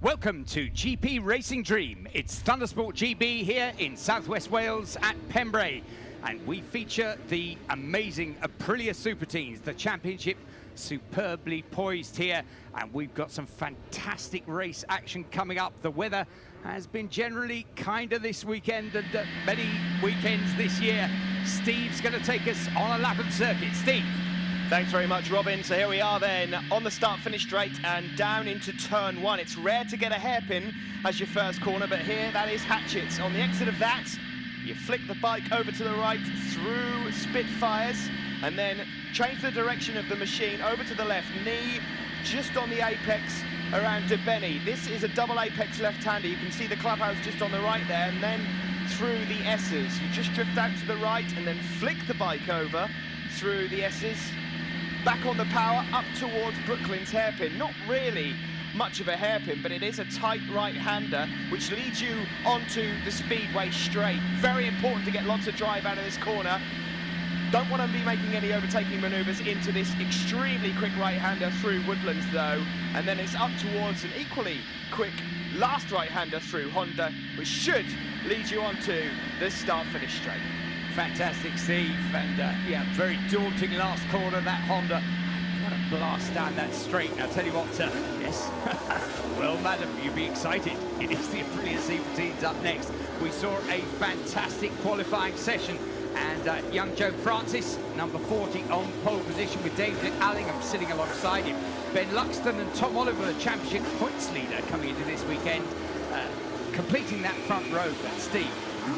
Welcome to GP Racing Dream. It's Thundersport GB here in southwest Wales at Pembrey, and we feature the amazing Aprilia Super Teens, the championship superbly poised here, and we've got some fantastic race action coming up. The weather has been generally kinder this weekend than many weekends this year. Steve's going to take us on a lap of the circuit. Steve. Thanks very much, Robin. So here we are then on the start-finish straight and down into turn one. It's rare to get a hairpin as your first corner, but here that is Hatchets. On the exit of that, you flick the bike over to the right through Spitfires and then change the direction of the machine over to the left, knee just on the apex around De Benny. This is a double apex left-hander. You can see the clubhouse just on the right there, and then through the S's. You just drift out to the right and then flick the bike over through the S's. Back on the power, up towards Brooklyn's hairpin. Not really much of a hairpin, but it is a tight right-hander, which leads you onto the speedway straight. Very important to get lots of drive out of this corner. Don't want to be making any overtaking manoeuvres into this extremely quick right-hander through Woodlands, though. And then it's up towards an equally quick last right-hander through Honda, which should lead you onto the start-finish straight. Fantastic, Steve, and yeah, very daunting last corner, that Honda. What a blast down that straight. Now, tell you what, yes, well, madam, you'd be excited. It is the Aprilia Super Teens up next. We saw a fantastic qualifying session, and young Joe Francis, number 40, on pole position with David Allingham sitting alongside him. Ben Luxton and Tom Oliver, the championship points leader, coming into this weekend, completing that front row. But Steve,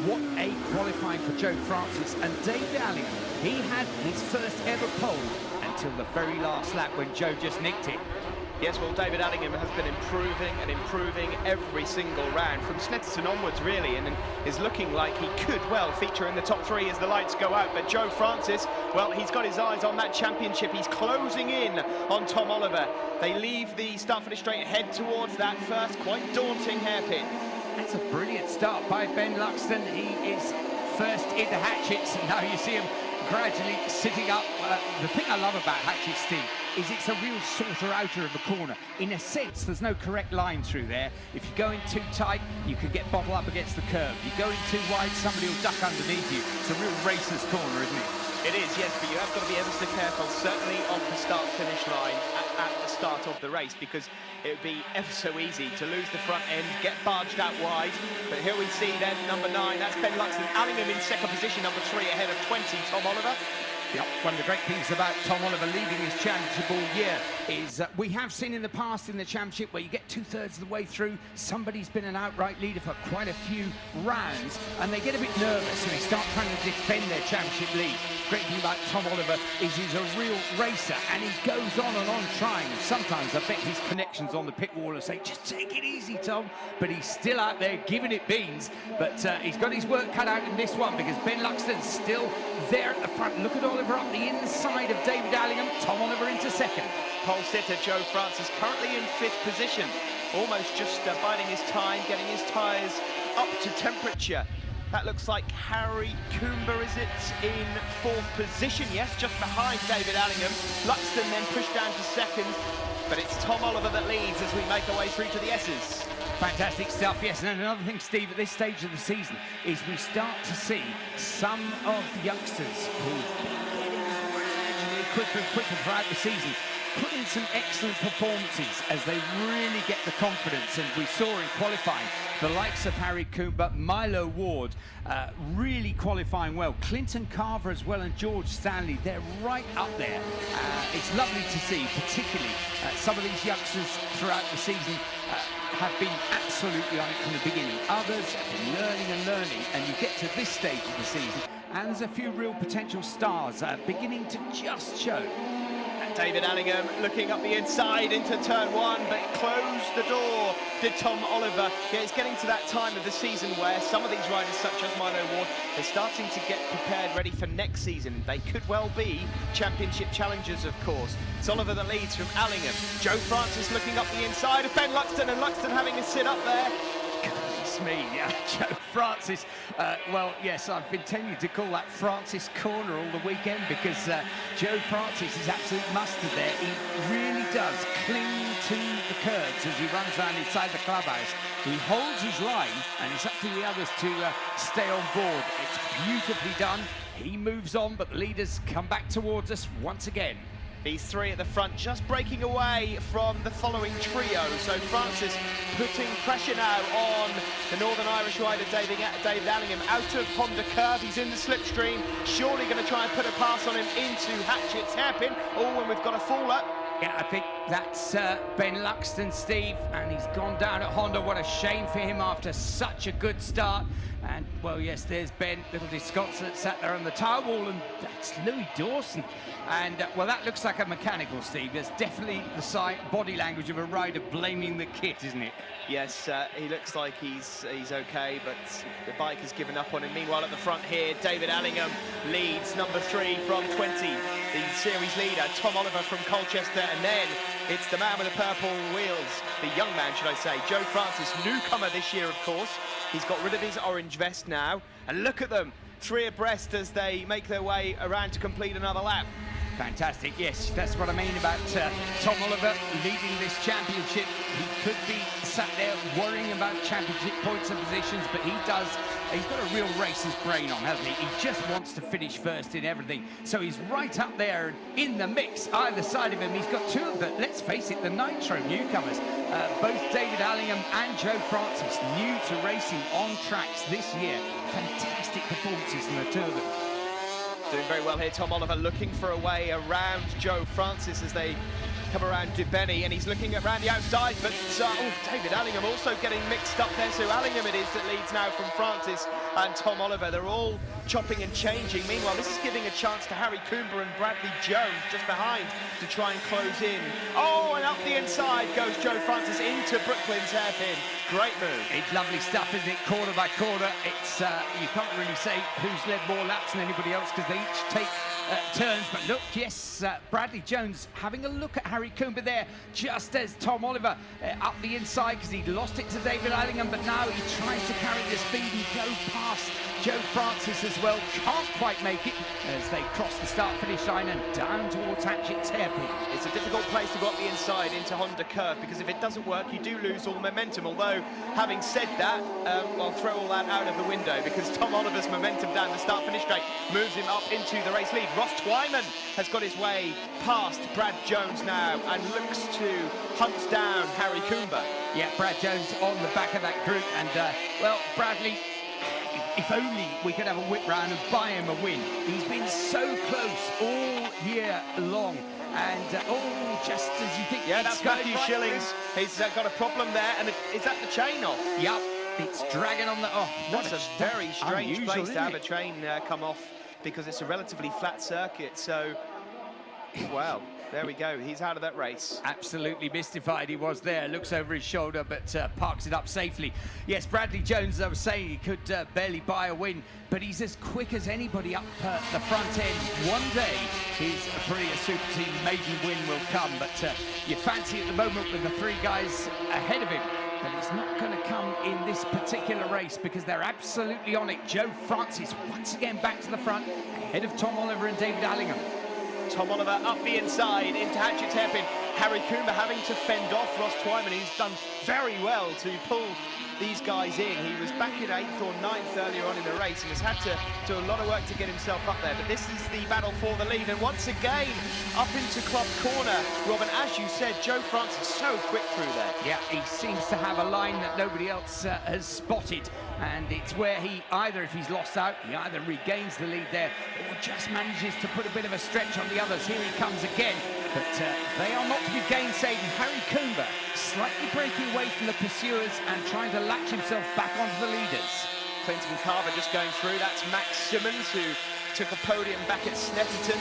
what a qualifying for Joe Francis and David Allingham. He had his first ever pole until the very last lap when Joe just nicked it. Yes, well, David Allingham has been improving and improving every single round, from Snetterton onwards, really, and is looking like he could well feature in the top three as the lights go out. But Joe Francis, well, he's got his eyes on that championship. He's closing in on Tom Oliver. They leave the start-finish straight, head towards that first quite daunting hairpin. That's a brilliant start by Ben Luxton. He is first into Hatchets, and now you see him gradually sitting up. The thing I love about Hatchets, Steve, is it's a real sorter outer of the corner. In a sense, there's no correct line through there. If you go in too tight, you could get bottled up against the curb. You go in too wide, somebody will duck underneath you. It's a real racer's corner, isn't it? It is, yes, but you have got to be ever so careful, certainly on the start-finish line at the start of the race, because it would be ever so easy to lose the front end, get barged out wide. But here we see then number 9, that's Ben Luxton. Allingham in second position, number 3 ahead of 20, Tom Oliver. Yep, one of the great things about Tom Oliver leading his championship all year is we have seen in the past in the championship where you get 2/3 of the way through, somebody's been an outright leader for quite a few rounds, and they get a bit nervous and they start trying to defend their championship lead. Great thing about Tom Oliver is he's a real racer, and he goes on and on trying. Sometimes I bet his connections on the pit wall will say, just take it easy, Tom, but he's still out there giving it beans. But he's got his work cut out in this one, because Ben Luxton's still there at the front. Look at Oliver up the inside of David Allingham. Tom Oliver into second. Pole sitter Joe Francis currently in 5th position, almost just biding his time, getting his tyres up to temperature. That looks like Harry Coomber, is it, in 4th position? Yes, just behind David Allingham. Luxton then pushed down to second, but it's Tom Oliver that leads as we make our way through to the S's. Fantastic stuff, yes. And another thing, Steve, at this stage of the season is we start to see some of the youngsters who've been getting gradually quicker and quicker throughout the season put in some excellent performances as they really get the confidence. And we saw in qualifying the likes of Harry Coomber, Milo Ward, really qualifying well. Clinton Carver as well, and George Stanley, they're right up there. It's lovely to see, particularly some of these youngsters throughout the season have been absolutely on it from the beginning. Others have been learning, and you get to this stage of the season, and there's a few real potential stars beginning to just show. David Allingham looking up the inside into turn 1, but closed the door, did Tom Oliver. Yeah, it's getting to that time of the season where some of these riders, such as Milo Ward, they're starting to get prepared, ready for next season. They could well be championship challengers, of course. It's Oliver that leads from Allingham. Joe Francis looking up the inside of Ben Luxton, and Luxton having a sit up there. goodness me, Joe Francis. Well, yes, I've been tempting to call that Francis Corner all the weekend because Joe Francis is absolute mustard there. He really does cling to the curves as he runs around inside the clubhouse. He holds his line, and it's up to the others to stay on board. It's beautifully done. He moves on, but the leaders come back towards us once again. These three at the front just breaking away from the following trio. So Francis putting pressure now on the Northern Irish rider David Allingham out of Honda Curve. He's in the slipstream, surely going to try and put a pass on him into Hatchett's hairpin. Oh, and we've got a faller. Yeah, I think that's Ben Luxton, Steve, and he's gone down at Honda. What a shame for him after such a good start. And, well, yes, there's Ben, little disconsolate, sat there on the tire wall, and that's Louis Dawson. And, well, that looks like a mechanical, Steve. There's definitely the body language of a rider blaming the kit, isn't it? Yes, he looks like he's okay, but the bike has given up on him. Meanwhile, at the front here, David Allingham leads number 3 from 20. The series leader, Tom Oliver from Colchester, and then it's the man with the purple wheels, the young man, should I say, Joe Francis, newcomer this year, of course. He's got rid of his orange vest now, and look at them, 3 abreast as they make their way around to complete another lap. Fantastic, yes, that's what I mean about Tom Oliver leading this championship. He could be sat there worrying about championship points and positions, but he's got a real racer's brain on, hasn't he? He just wants to finish first in everything. So he's right up there in the mix, either side of him. He's got 2 of the, let's face it, the Nitro newcomers. Both David Allingham and Joe Francis, new to racing on tracks this year. Fantastic performances from the 2 of them. Doing very well here, Tom Oliver looking for a way around Joe Francis as they come around Dubenny, and he's looking around the outside, but David Allingham also getting mixed up there. So Allingham it is that leads now from Francis and Tom Oliver. They're all chopping and changing. Meanwhile, this is giving a chance to Harry Coomber and Bradley Jones just behind to try and close in. Oh, and up the inside goes Joe Francis into Brooklyn's hairpin. Great move. It's lovely stuff, isn't it? Corner by corner. It's you can't really say who's led more laps than anybody else because they each take turns. But look, yes, Bradley Jones having a look at Harry Coomber there, just as Tom Oliver up the inside because he'd lost it to David Allingham, but now he tries to carry the speed and go past Joe Francis as well. Can't quite make it as they cross the start-finish line and down towards Hatchett's hairpin. It's a difficult place to go up the inside into Honda Curve because if it doesn't work, you do lose all the momentum. Although, having said that, I'll throw all that out of the window because Tom Oliver's momentum down the start-finish straight moves him up into the race lead. Ross Twyman has got his way past Brad Jones now and looks to hunt down Harry Coomber. Yeah, Brad Jones on the back of that group, and well, Bradley, if only we could have a whip round and buy him a win. He's been so close all year long, and just as you think. Yeah, that's Matthew Shillings. He's got a problem there, and is that the chain off? Yep, it's dragging on the. Oh, that's a very strange unusual, place to have a train come off because it's a relatively flat circuit. So, well. There we go, he's out of that race. Absolutely mystified he was there, looks over his shoulder but parks it up safely. Yes, Bradley Jones, as I was saying, he could barely buy a win, but he's as quick as anybody up the front end. One day his Aprilia Super Team maiden win will come, but you fancy at the moment with the 3 guys ahead of him. But it's not going to come in this particular race because they're absolutely on it. Joe Francis once again back to the front, ahead of Tom Oliver and David Allingham. Tom Oliver up the inside into Hatchett's hairpin. Harry Coomber having to fend off Ross Twyman, who's done very well to pull these guys in. He was back in 8th or 9th earlier on in the race and has had to do a lot of work to get himself up there. But this is the battle for the lead. And once again, up into Club Corner, Robin, as you said, Joe Francis so quick through there. Yeah, he seems to have a line that nobody else has spotted. And it's where he either, if he's lost out, he either regains the lead there or just manages to put a bit of a stretch on the others. Here he comes again. But they are not to be gainsaid. Harry Coomber slightly breaking away from the pursuers and trying to latch himself back onto the leaders. Clinton Carver just going through. That's Max Simmons, who took a podium back at Snetterton.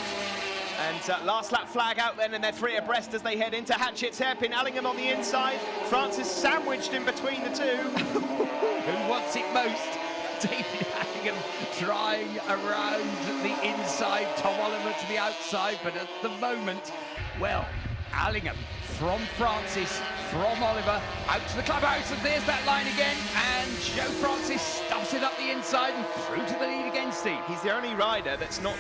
And last lap flag out then, and they're 3 abreast as they head into Hatchett's hairpin. Allingham on the inside. Francis sandwiched in between the 2. Who wants it most? David Allingham trying around the inside, Tom Oliver to the outside, but at the moment, well, Allingham from Francis from Oliver out to the clubhouse, and there's that line again, and Joe Francis stuffs it up the inside and through to the lead again, Steve. He's the only rider that's not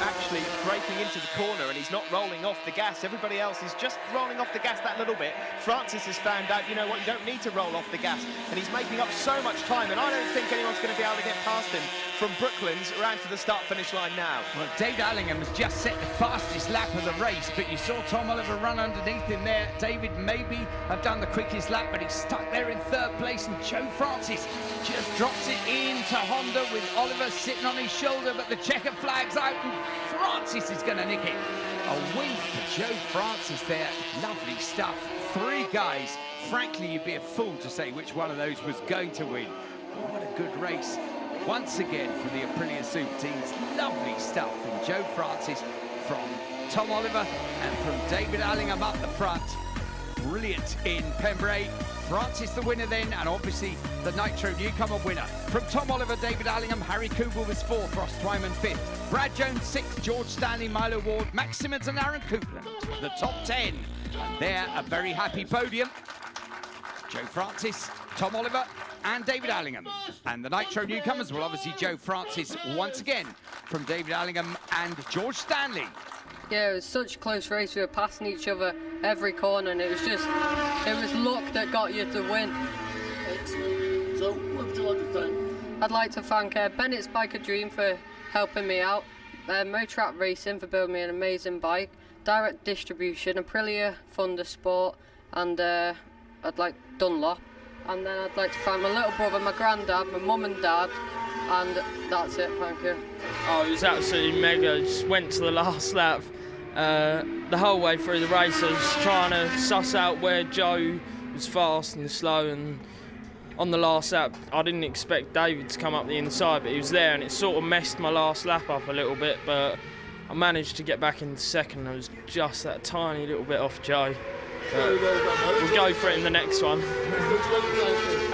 actually breaking into the corner, and he's not rolling off the gas. Everybody else is just rolling off the gas that little bit. Francis has found out, you know what, you don't need to roll off the gas, and he's making up so much time, and I don't think anyone's going to be able to get past him from Brooklands around to the start-finish line now. Well, David Allingham has just set the fastest lap of the race, but you saw Tom Oliver run underneath him there. David maybe have done the quickest lap, but he's stuck there in third place, and Joe Francis just drops it into Honda with Oliver sitting on his shoulder, but the checker flag's out, and Francis is going to nick it. A win for Joe Francis there. Lovely stuff. 3 guys. Frankly, you'd be a fool to say which one of those was going to win. What a good race. Once again from the Aprilia Super teams. Lovely stuff from Joe Francis, from Tom Oliver, and from David Allingham up the front. Brilliant in Pembrey. Francis the winner then, and obviously the Nitro newcomer winner. From Tom Oliver, David Allingham, Harry Kubel was 4th, Ross Twyman 5th, Brad Jones 6th, George Stanley, Milo Ward, Max Simmons and Aaron Coupland, the top 10. And they're a very happy podium. Joe Francis, Tom Oliver and David Allingham. And the Nitro newcomers, well, obviously Joe Francis once again from David Allingham and George Stanley. Yeah, it was such a close race. We were passing each other every corner, and it was luck that got you to win. Excellent. So, what would you like to thank? I'd like to thank Bennett's Biker Dream for helping me out, Motorrad Racing for building me an amazing bike, Direct Distribution, Aprilia, Thundersport, and I'd like Dunlop. And then I'd like to thank my little brother, my granddad, my mum and dad, and that's it, thank you. Oh, it was absolutely mega. Just went to the last lap. The whole way through the race I was trying to suss out where Joe was fast and slow, and on the last lap I didn't expect David to come up the inside, but he was there, and it sort of messed my last lap up a little bit, but I managed to get back in second. I was just that tiny little bit off Joe. We'll go for it in the next one.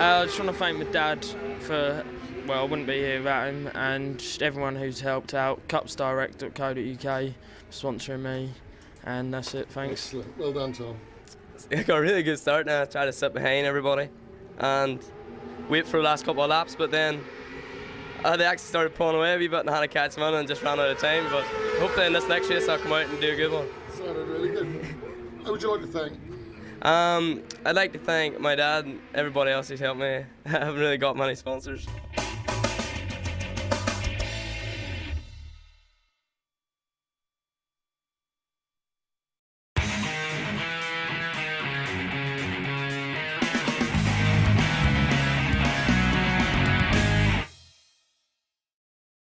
I just want to thank my dad for, well, I wouldn't be here without him, and just everyone who's helped out, cupsdirect.co.uk, sponsoring me, and that's it, thanks. Excellent. Well done, Tom. I got a really good start now. I tried to sit behind everybody and wait for the last couple of laps, but then they actually started pulling away a wee bit and I had to catch them on and just ran out of time, but hopefully in this next race I'll come out and do a good one. Sounded really good. Who would you like to thank? I'd like to thank my dad and everybody else who's helped me. I haven't really got many sponsors.